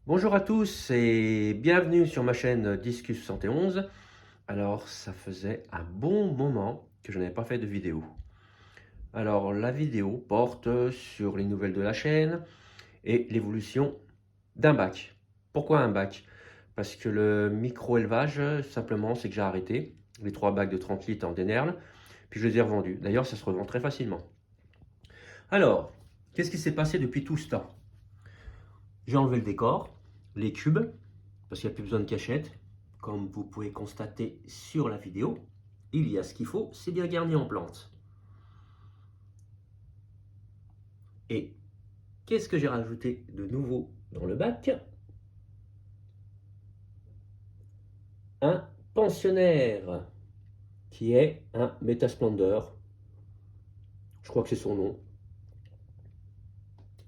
Bonjour à tous et bienvenue sur ma chaîne Discus71. Alors, ça faisait un bon moment que je n'avais pas fait de vidéo. Alors, la vidéo porte sur les nouvelles de la chaîne et l'évolution d'un bac. Pourquoi un bac? Parce que le micro-élevage, simplement, c'est que j'ai arrêté les 3 bacs de 30 litres en Denerle, puis je les ai revendus. D'ailleurs, ça se revend très facilement. Alors, qu'est-ce qui s'est passé depuis tout ce temps? J'ai enlevé le décor, les cubes, parce qu'il n'y a plus besoin de cachette. Comme vous pouvez constater sur la vidéo, il y a ce qu'il faut, c'est bien garni en plantes. Et qu'est-ce que j'ai rajouté de nouveau dans le bac? Un pensionnaire, qui est un Metasplendor. Je crois que c'est son nom.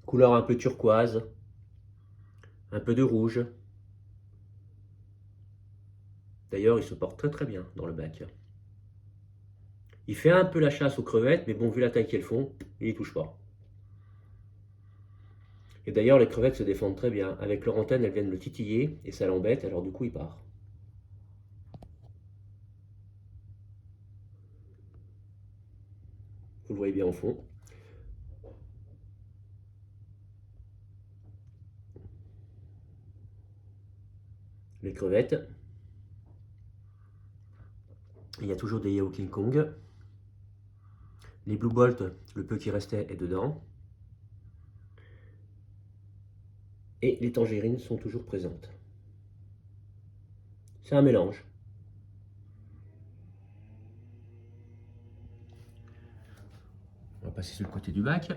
Couleur un peu turquoise, un peu de rouge. D'ailleurs, il se porte très très bien dans le bac. Il fait un peu la chasse aux crevettes, mais bon, vu la taille qu'elles font, il n'y touche pas. Et d'ailleurs, les crevettes se défendent très bien. Avec leur antenne, elles viennent le titiller et ça l'embête, alors du coup, il part. Vous le voyez bien au fond. Les crevettes. Il y a toujours des Yellow King Kong. Les Blue Bolt, le peu qui restait est dedans. Et les tangerines sont toujours présentes. C'est un mélange. On va passer sur le côté du bac.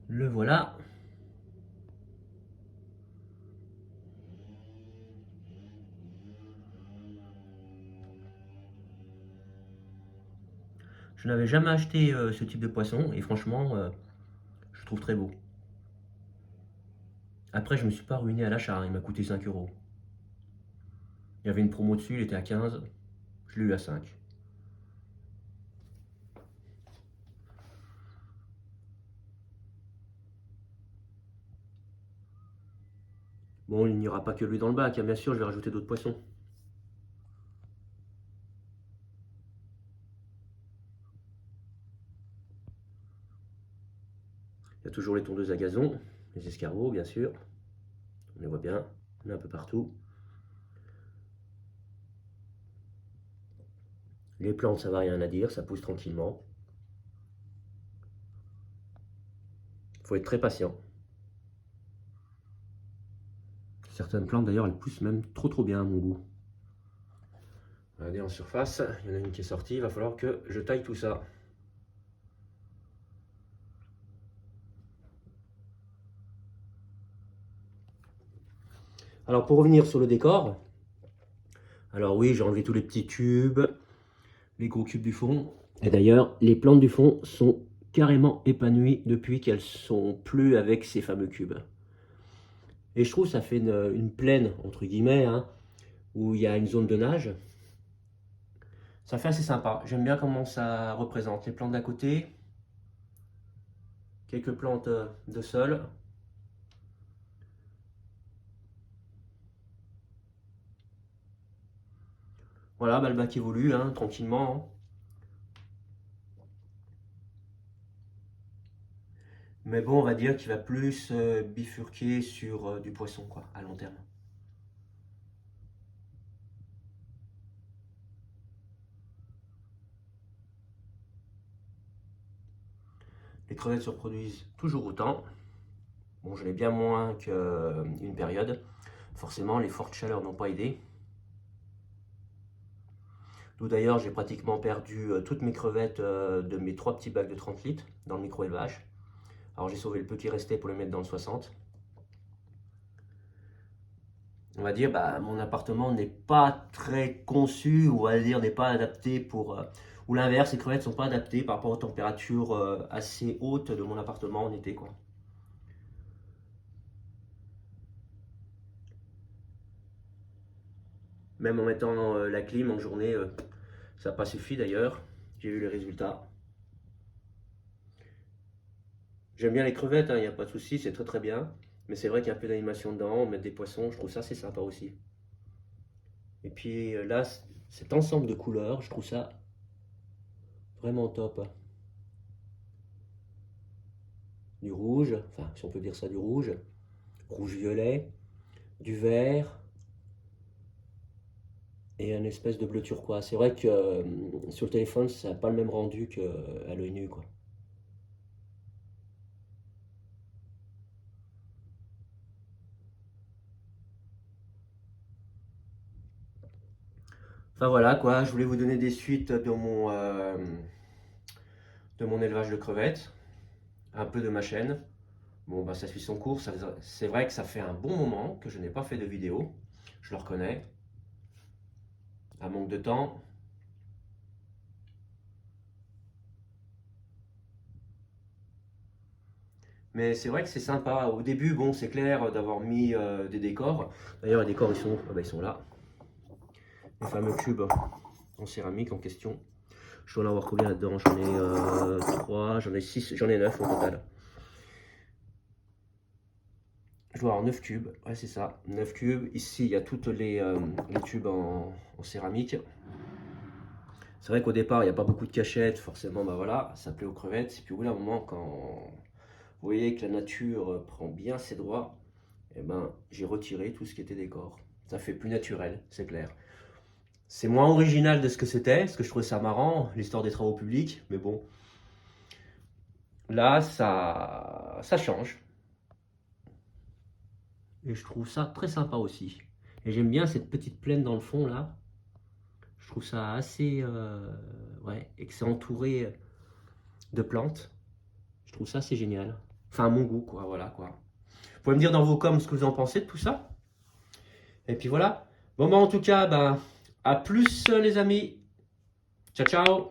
Le voilà. Je n'avais jamais acheté ce type de poisson et franchement, je trouve très beau. Après, je ne me suis pas ruiné à l'achat, hein, il m'a coûté 5 €. Il y avait une promo dessus, il était à 15, je l'ai eu à 5. Bon, il n'y aura pas que lui dans le bac, hein, bien sûr, je vais rajouter d'autres poissons. Il y a toujours les tondeuses à gazon, les escargots, bien sûr. On les voit bien, on est un peu partout. Les plantes, ça va, rien à dire, ça pousse tranquillement. Il faut être très patient. Certaines plantes, d'ailleurs, elles poussent même trop bien à mon goût. Regardez en surface, il y en a une qui est sortie, il va falloir que je taille tout ça. Alors pour revenir sur le décor, alors oui, j'ai enlevé tous les petits tubes, les gros cubes du fond. Et d'ailleurs, les plantes du fond sont carrément épanouies depuis qu'elles sont plus avec ces fameux cubes. Et je trouve que ça fait une plaine, entre guillemets, hein, où il y a une zone de nage. Ça fait assez sympa. J'aime bien comment ça représente les plantes d'à côté, quelques plantes de sol. Voilà, bah, le bac évolue hein, tranquillement. Hein. Mais bon, on va dire qu'il va plus bifurquer sur du poisson, quoi, à long terme. Les crevettes se reproduisent toujours autant. Bon, je l'ai bien moins qu'une période. Forcément, les fortes chaleurs n'ont pas aidé. D'où d'ailleurs, j'ai pratiquement perdu toutes mes crevettes de mes 3 petits bacs de 30 litres dans le micro-élevage. Alors j'ai sauvé le peu qui restait pour le mettre dans le 60. On va dire, bah, mon appartement n'est pas très conçu, ou on va dire n'est pas adapté pour... ou l'inverse, les crevettes ne sont pas adaptées par rapport aux températures assez hautes de mon appartement en été, quoi. Même en mettant la clim en journée, ça n'a pas suffi d'ailleurs. J'ai vu les résultats. J'aime bien les crevettes, il n'y a pas de souci, c'est très très bien. Mais c'est vrai qu'il y a un peu d'animation dedans, mettre des poissons, je trouve ça c'est sympa aussi. Et puis là, cet ensemble de couleurs, je trouve ça vraiment top. Du rouge, enfin si on peut dire ça, du rouge, rouge-violet, du vert et un espèce de bleu turquoise. C'est vrai que sur le téléphone, ça n'a pas le même rendu qu'à l'œil nu, quoi. Enfin voilà quoi, je voulais vous donner des suites de mon élevage de crevettes, un peu de ma chaîne. Bon bah ça suit son cours, c'est vrai que ça fait un bon moment que je n'ai pas fait de vidéo, je le reconnais, un manque de temps. Mais c'est vrai que c'est sympa. Au début, bon, c'est clair d'avoir mis des décors. D'ailleurs, les décors, ils sont là. Les fameux cubes en céramique en question. Je dois en avoir combien là-dedans? J'en ai 3, j'en ai 6, j'en ai 9 au total. Je dois avoir 9 cubes, ouais c'est ça, 9 cubes. Ici il y a toutes les tubes en céramique. C'est vrai qu'au départ il n'y a pas beaucoup de cachettes, forcément bah voilà, ça plaît aux crevettes. Et puis au bout d'un moment quand vous voyez que la nature prend bien ses droits, et ben j'ai retiré tout ce qui était décor. Ça fait plus naturel, c'est clair. C'est moins original de ce que c'était, parce que je trouvais ça marrant, l'histoire des travaux publics, mais bon. Là, ça change. Et je trouve ça très sympa aussi. Et j'aime bien cette petite plaine dans le fond là. Je trouve ça assez... ouais, et que c'est entouré de plantes. Je trouve ça assez génial. Enfin, à mon goût, quoi, voilà, quoi. Vous pouvez me dire dans vos coms ce que vous en pensez de tout ça. Et puis voilà. Bon, bah, en tout cas, ben, à plus les amis. Ciao, ciao.